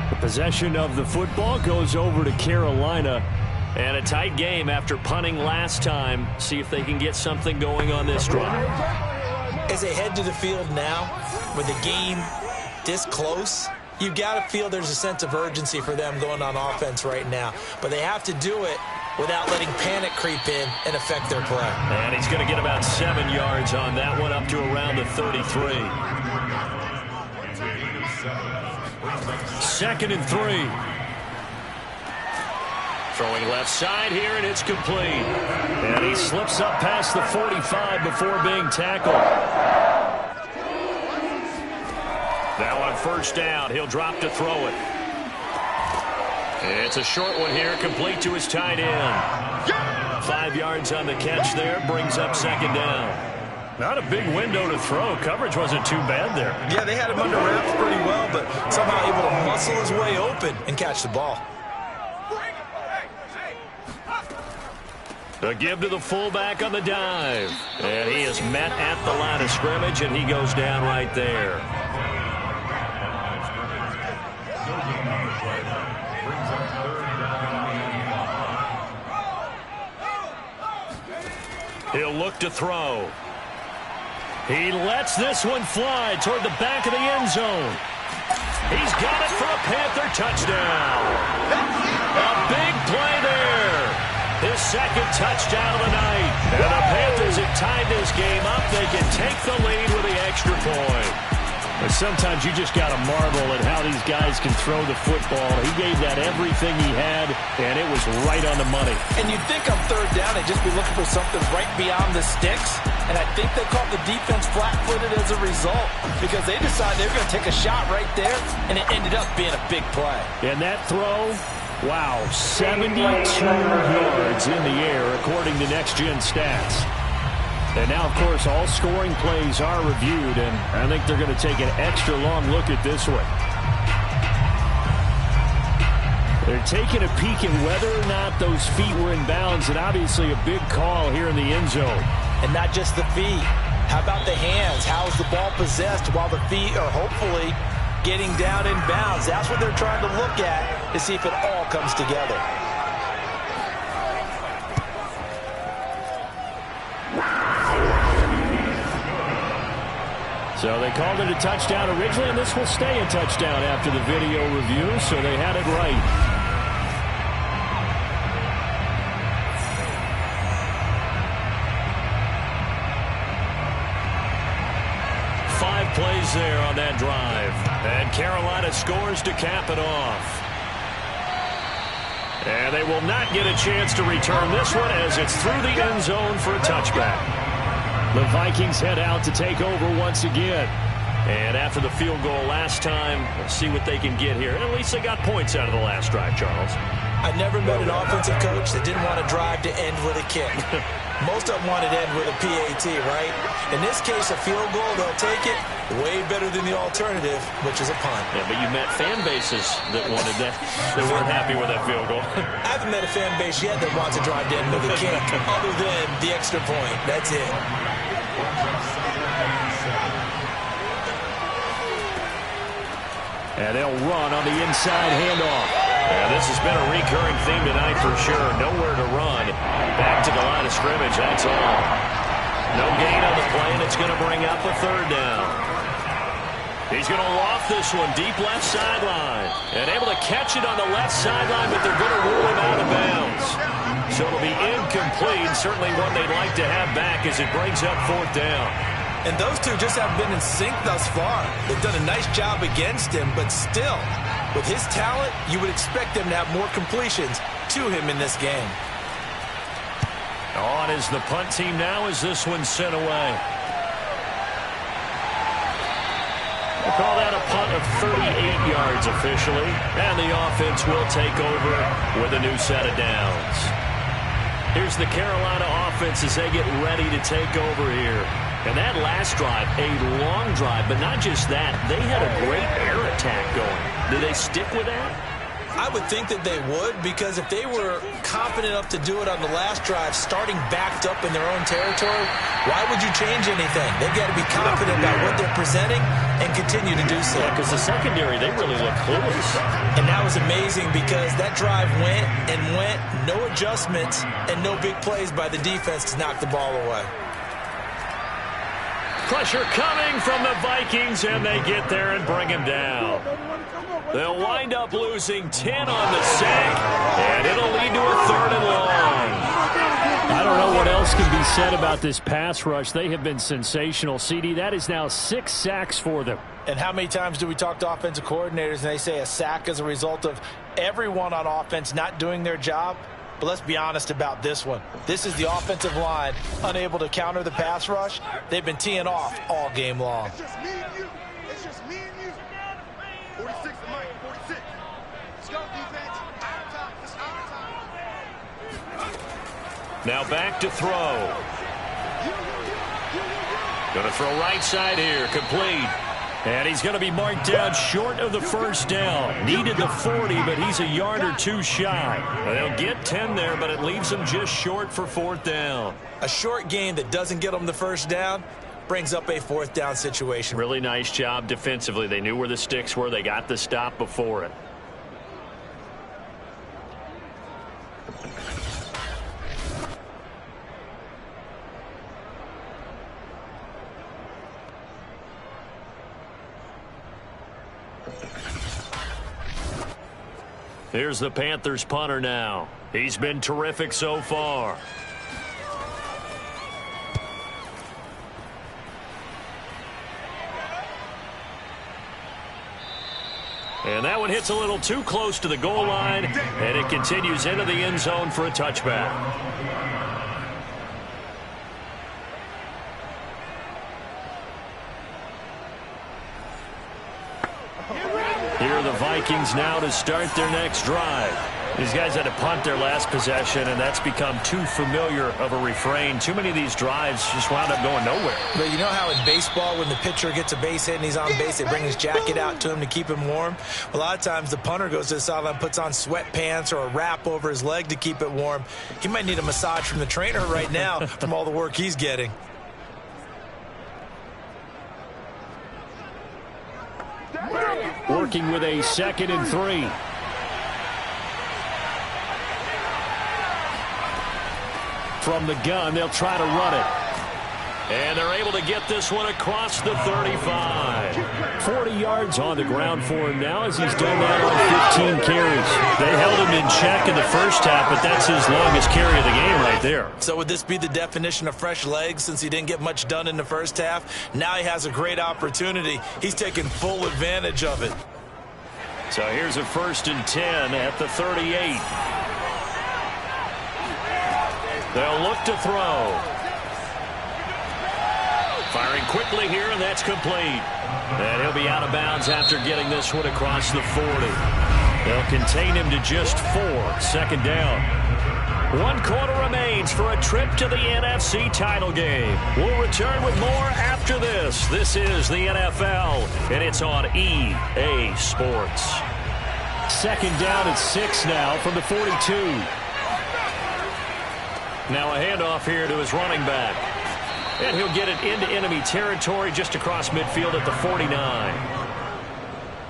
The possession of the football goes over to Carolina. And a tight game after punting last time. See if they can get something going on this drive. As they head to the field now, with the game this close, you've got to feel there's a sense of urgency for them going on offense right now. But they have to do it without letting panic creep in and affect their play. And he's going to get about 7 yards on that one, up to around the 33. 2nd and 3. Throwing left side here, and it's complete. And he slips up past the 45 before being tackled. Now on 1st down, he'll drop to throw it. It's a short one here, complete to his tight end. 5 yards on the catch there, brings up 2nd down. Not a big window to throw. Coverage wasn't too bad there. Yeah, they had him under wraps pretty well, but somehow able to muscle his way open and catch the ball. The give to the fullback on the dive. And he is met at the line of scrimmage, and he goes down right there. He'll look to throw. He lets this one fly toward the back of the end zone. He's got it for a Panther touchdown. A big play there. His 2nd touchdown of the night. And the Panthers have tied this game up. They can take the lead with the extra point. But sometimes you just got to marvel at how these guys can throw the football. He gave that everything he had, and it was right on the money. And you'd think on 3rd down they'd just be looking for something right beyond the sticks. And I think they caught the defense flat-footed as a result because they decided they were going to take a shot right there, and it ended up being a big play. And that throw, wow, 72 yards in the air according to Next Gen Stats. And now, of course, all scoring plays are reviewed, and I think they're going to take an extra long look at this one. They're taking a peek at whether or not those feet were in bounds, and obviously a big call here in the end zone. And not just the feet. How about the hands? How's the ball possessed while the feet are hopefully getting down in bounds? That's what they're trying to look at to see if it all comes together. So they called it a touchdown originally, and this will stay a touchdown after the video review, so they had it right. Five plays there on that drive. And Carolina scores to cap it off. And they will not get a chance to return this one as it's through the end zone for a touchback. The Vikings head out to take over once again. And after the field goal last time, let's see what they can get here. At least they got points out of the last drive, Charles. I never met an offensive coach that didn't want to drive to end with a kick. Most of them wanted to end with a PAT, right? In this case, a field goal, they'll take it. Way better than the alternative, which is a punt. Yeah, but you met fan bases that wanted that. They weren't happy with that field goal. I haven't met a fan base yet that wants to drive to end with a kick, other than the extra point. That's it. And they'll run on the inside handoff. Yeah, this has been a recurring theme tonight for sure. Nowhere to run. Back to the line of scrimmage, that's all. No gain on the play, and it's going to bring up a third down. He's going to loft this one deep left sideline. And able to catch it on the left sideline, but they're going to rule him out of bounds. So it'll be incomplete. Certainly one they'd like to have back as it brings up fourth down. And those two just haven't been in sync thus far. They've done a nice job against him, but still, with his talent, you would expect them to have more completions to him in this game. On is the punt team now as this one's sent away. We'll call that a punt of 38 yards officially. And the offense will take over with a new set of downs. Here's the Carolina offense as they get ready to take over here. And that last drive, a long drive, but not just that. They had a great air attack going. Do they stick with that? I would think that they would, because if they were confident enough to do it on the last drive, starting backed up in their own territory, why would you change anything? They've got to be confident about what they're presenting and continue to do so. Yeah, because the secondary, they really look clueless. And that was amazing because that drive went and went, no adjustments, and no big plays by the defense to knock the ball away. Pressure coming from the Vikings, and they get there and bring him down. They'll wind up losing 10 on the sack, and it'll lead to a third and long. I don't know what else can be said about this pass rush. They have been sensational. CD, that is now 6 sacks for them. And how many times do we talk to offensive coordinators and they say a sack is a result of everyone on offense not doing their job? But let's be honest about this one. This is the offensive line unable to counter the pass rush. They've been teeing off all game long. It's just me and you. It's just me and you. 46 to Mike, 46. Let's go, defense. Out of time. It's out of time. Now back to throw. Going to throw right side here. Complete. And he's going to be marked down short of the first down. Needed the 40, but he's a yard or two shy. They'll get 10 there, but it leaves them just short for fourth down. A short gain that doesn't get them the first down brings up a fourth down situation. Really nice job defensively. They knew where the sticks were. They got the stop before it. Here's the Panthers punter now. He's been terrific so far. And that one hits a little too close to the goal line, and it continues into the end zone for a touchback. Here are the Vikings now to start their next drive. These guys had to punt their last possession, and that's become too familiar of a refrain. Too many of these drives just wound up going nowhere. But you know how in baseball, when the pitcher gets a base hit and he's on base, they bring his jacket out to him to keep him warm? A lot of times the punter goes to the sideline, puts on sweatpants or a wrap over his leg to keep it warm. He might need a massage from the trainer right now from all the work he's getting. Working with a 2nd and 3. From the gun, they'll try to run it. And they're able to get this one across the 35. 40 yards on the ground for him now as he's done that on 15 carries. They held him in check in the first half, but that's his longest carry of the game right there. So would this be the definition of fresh legs since he didn't get much done in the first half? Now he has a great opportunity. He's taking full advantage of it. So here's a 1st and 10 at the 38. They'll look to throw. Firing quickly here, and that's complete. And he'll be out of bounds after getting this one across the 40. They'll contain him to just 4. 2nd down. 1 quarter remains for a trip to the NFC title game. We'll return with more after this. This is the NFL, and it's on EA Sports. 2nd down at 6 now from the 42. Now a handoff here to his running back. And he'll get it into enemy territory just across midfield at the 49.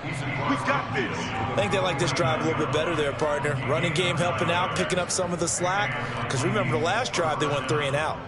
We got this. I think they like this drive a little bit better there, partner. Running game helping out, picking up some of the slack. Because remember the last drive, they went 3 and out.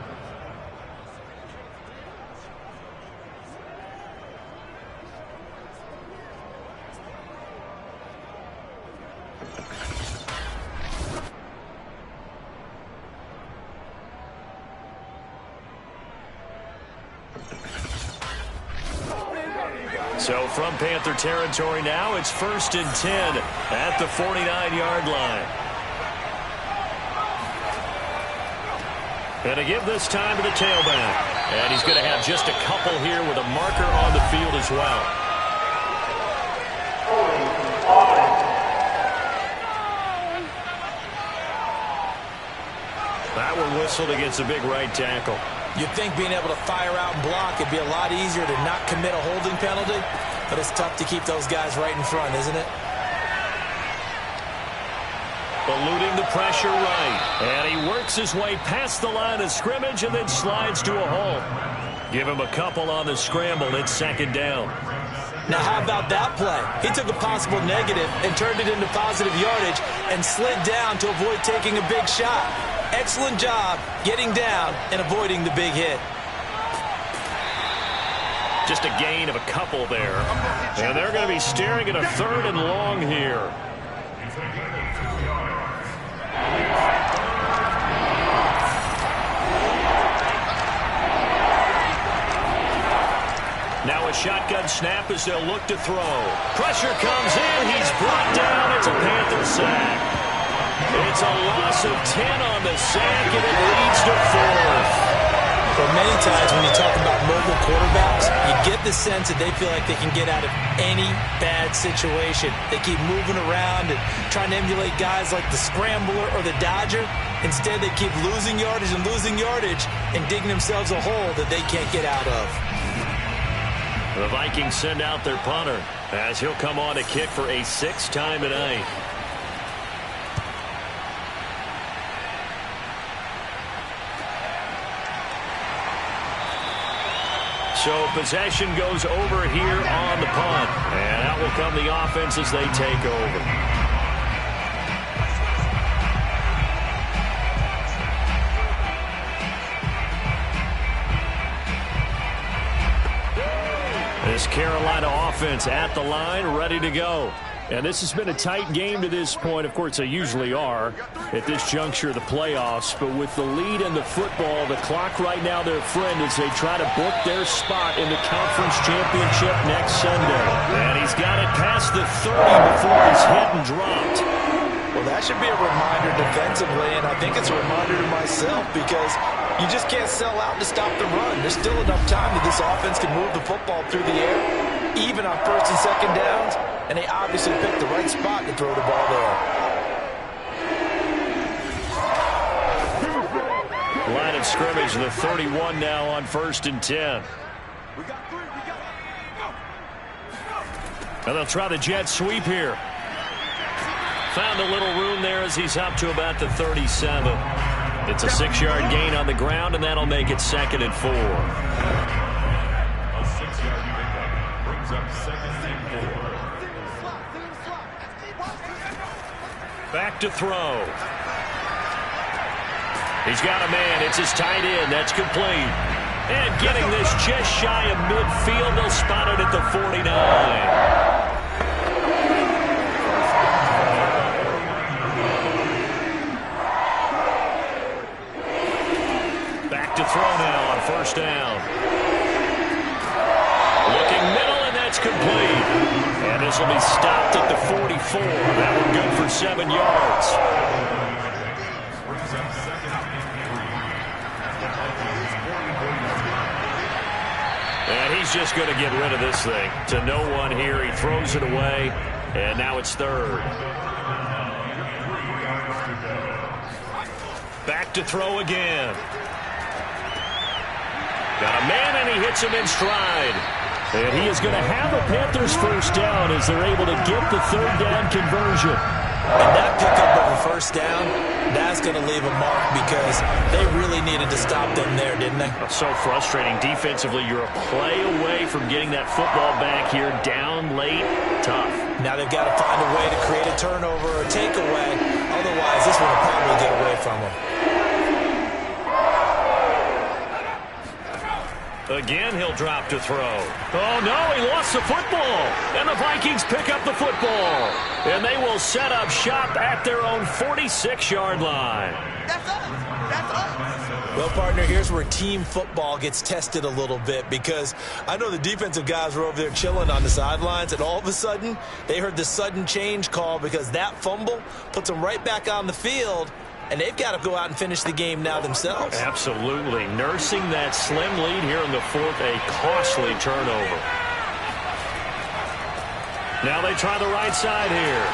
So from Panther territory now, it's 1st and 10 at the 49-yard line. And to give this time to the tailback. And he's going to have just a couple here with a marker on the field as well. That one whistled against a big right tackle. You'd think being able to fire out and block it'd be a lot easier to not commit a holding penalty, but it's tough to keep those guys right in front, isn't it? Eluding the pressure right. And he works his way past the line of scrimmage and then slides to a hole. Give him a couple on the scramble. It's 2nd down. Now, how about that play? He took a possible negative and turned it into positive yardage and slid down to avoid taking a big shot. Excellent job getting down and avoiding the big hit. Just a gain of a couple there. And they're going to be staring at a 3rd and long here. Now a shotgun snap as they'll look to throw. Pressure comes in. He's brought down. It's a Panther sack. It's a loss of 10 on the sack, and it leads to 4th. But many times when you talk about mobile quarterbacks, you get the sense that they feel like they can get out of any bad situation. They keep moving around and trying to emulate guys like the scrambler or the dodger. Instead, they keep losing yardage and digging themselves a hole that they can't get out of. The Vikings send out their punter as he'll come on to kick for a 6th time tonight. So possession goes over here on the punt. And out will come the offense as they take over. This Carolina offense at the line, ready to go. And this has been a tight game to this point. Of course, they usually are at this juncture of the playoffs. But with the lead in the football, the clock right now their friend as they try to book their spot in the conference championship next Sunday. And he's got it past the 30 before he's hit and dropped. Well, that should be a reminder defensively, and I think it's a reminder to myself because you just can't sell out to stop the run. There's still enough time that this offense can move the football through the air, even on 1st and 2nd downs, and they obviously picked the right spot to throw the ball there. of scrimmage, the 31 now on 1st and 10. And they'll try the jet sweep here. Found a little room there as he's up to about the 37. It's a 6-yard gain on the ground, and that'll make it 2nd and 4. A 6-yard pickup brings up 2nd and 4. Back to throw. He's got a man. It's his tight end. That's complete. And getting this just shy of midfield. They'll spot it at the 49. Back to throw now on 1st down. Looking middle, and that's complete. And this will be stopped at the 44. That one good for 7 yards. And he's just going to get rid of this thing. To no one here. He throws it away. And now it's 3rd. Back to throw again. Got a man, and he hits him in stride. And he is going to have a Panthers 1st down as they're able to get the 3rd down conversion. And that pickup of a 1st down, that's going to leave a mark because they really needed to stop them there, didn't they? So frustrating. Defensively, you're a play away from getting that football back here. Down late, tough. Now they've got to find a way to create a turnover or a takeaway. Otherwise, this one will probably get away from them. Again, he'll drop to throw. Oh, no, he lost the football. And the Vikings pick up the football. And they will set up shop at their own 46-yard line. That's us. That's us. Well, partner, here's where team football gets tested a little bit because I know the defensive guys were over there chilling on the sidelines, and all of a sudden, they heard the sudden change call because that fumble puts them right back on the field. And they've got to go out and finish the game now themselves. Absolutely. Nursing that slim lead here in the 4th, a costly turnover. Now they try the right side here.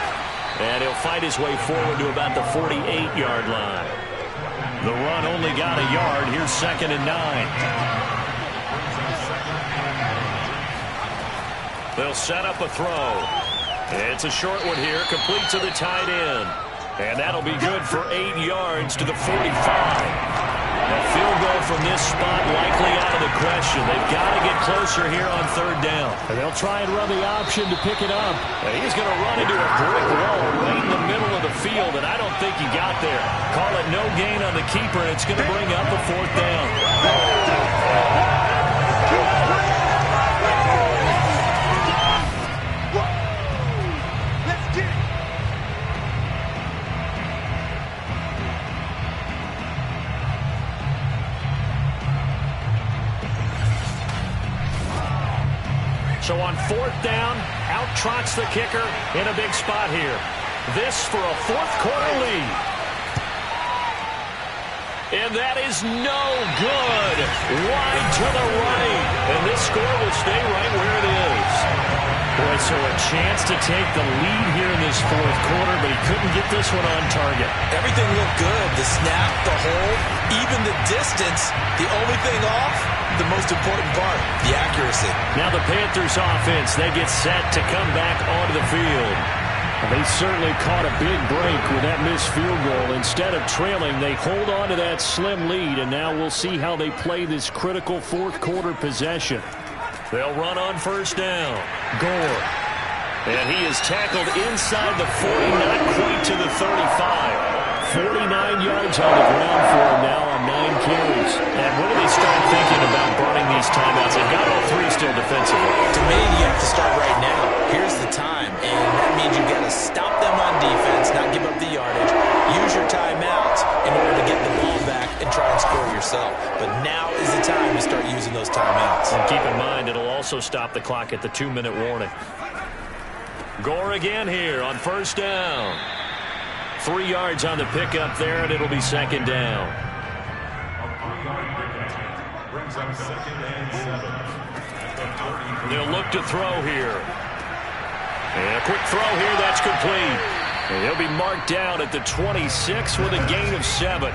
And he'll fight his way forward to about the 48-yard line. The run only got a yard. Here's 2nd and 9. They'll set up a throw. It's a short one here, complete to the tight end. And that'll be good for 8 yards to the 45. A field goal from this spot likely out of the question. They've got to get closer here on 3rd down. And they'll try and run the option to pick it up. And he's going to run into a brick wall right in the middle of the field, and I don't think he got there. Call it no gain on the keeper, and it's going to bring up a 4th down. So on 4th down, out trots the kicker in a big spot here. This for a 4th quarter lead. And that is no good. Wide to the right. And this score will stay right where it is. Boy, so a chance to take the lead here in this 4th quarter, but he couldn't get this one on target. Everything looked good. The snap, the hold, even the distance. The only thing off, the most important part, the accuracy. Now the Panthers offense, they get set to come back onto the field. They certainly caught a big break with that missed field goal. Instead of trailing, they hold on to that slim lead, and now we'll see how they play this critical 4th quarter possession. They'll run on 1st down. Gore. And he is tackled inside the 40, not quite to the 35. 49 yards on the ground for him now on 9 carries. And when do they start thinking about burning these timeouts? They've got all 3 still defensively. To me, you have to start right now. Here's the time, and that means you've got to stop them on defense, not give up the yardage. Use your timeouts in order to get the ball back and try and score yourself. But now is the time to start using those timeouts. And keep in mind, it'll also stop the clock at the 2-minute warning. Gore again here on 1st down. 3 yards on the pickup there, and it'll be 2nd down. A 3-yard pickup brings up 2nd and 7. They'll look to throw here. And a quick throw here, that's complete. And he'll be marked down at the 26 with a gain of 7.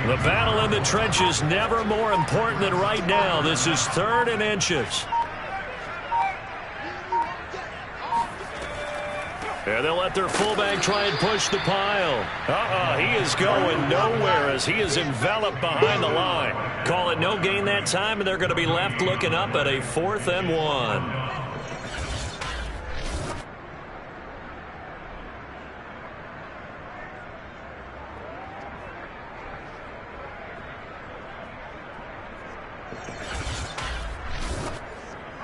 The battle in the trenches never more important than right now. This is 3rd and inches. And they'll let their fullback try and push the pile. He is going nowhere as he is enveloped behind the line. Call it no gain that time, and they're going to be left looking up at a 4th and 1.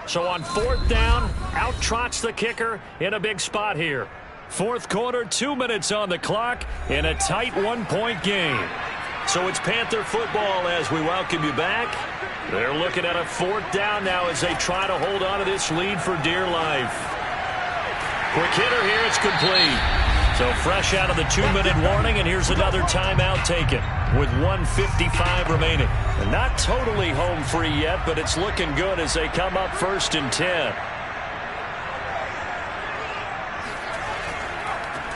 So on 4th down, out trots the kicker in a big spot here. 4th quarter, 2 minutes on the clock in a tight 1-point game. So it's Panther football as we welcome you back. They're looking at a 4th down now as they try to hold on to this lead for dear life. Quick hitter here, it's complete. So fresh out of the 2-minute warning, and here's another timeout taken with 1:55 remaining. And not totally home free yet, but it's looking good as they come up 1st and 10.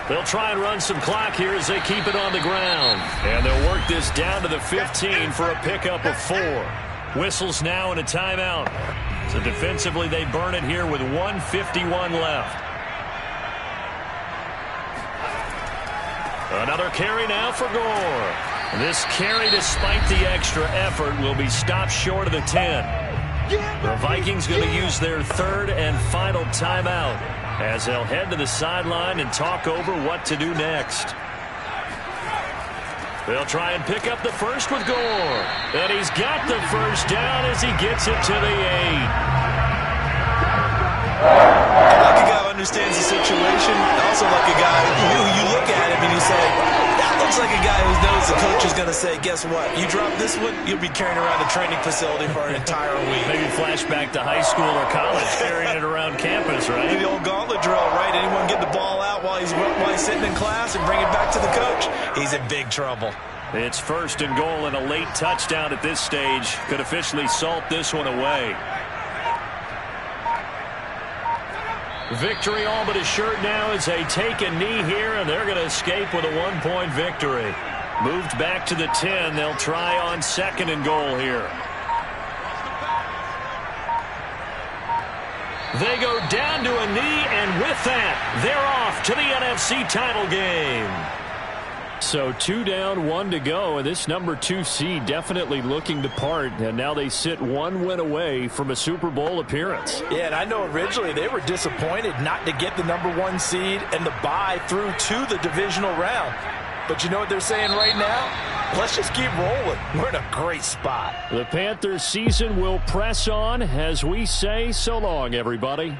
They'll try and run some clock here as they keep it on the ground. And they'll work this down to the 15 for a pickup of 4. Whistles now and a timeout. So defensively they burn it here with 1:51 left. Another carry now for Gore. This carry, despite the extra effort, will be stopped short of the 10. The Vikings going to use their 3rd and final timeout as they'll head to the sideline and talk over what to do next. They'll try and pick up the first with Gore. And he's got the first down as he gets it to the 8. Like a guy who understands the situation, also like a guy who you look at him and you say, that looks like a guy who knows the coach is going to say, guess what? You drop this one, you'll be carrying around a training facility for an entire week. Maybe flashback to high school or college, carrying it around campus, right? The old gauntlet drill, right? Anyone get the ball out while he's sitting in class and bring it back to the coach? He's in big trouble. It's 1st and goal, and a late touchdown at this stage could officially salt this one away. Victory all but assured now as they take a knee here, and they're going to escape with a 1-point victory. Moved back to the 10. They'll try on 2nd and goal here. They go down to a knee, and with that, they're off to the NFC title game. So 2 down, 1 to go, and this number 2 seed definitely looking to part, and now they sit 1 win away from a Super Bowl appearance. Yeah, and I know originally they were disappointed not to get the number 1 seed and the bye through to the divisional round. But you know what they're saying right now? Let's just keep rolling. We're in a great spot. The Panthers season will press on as we say so long, everybody.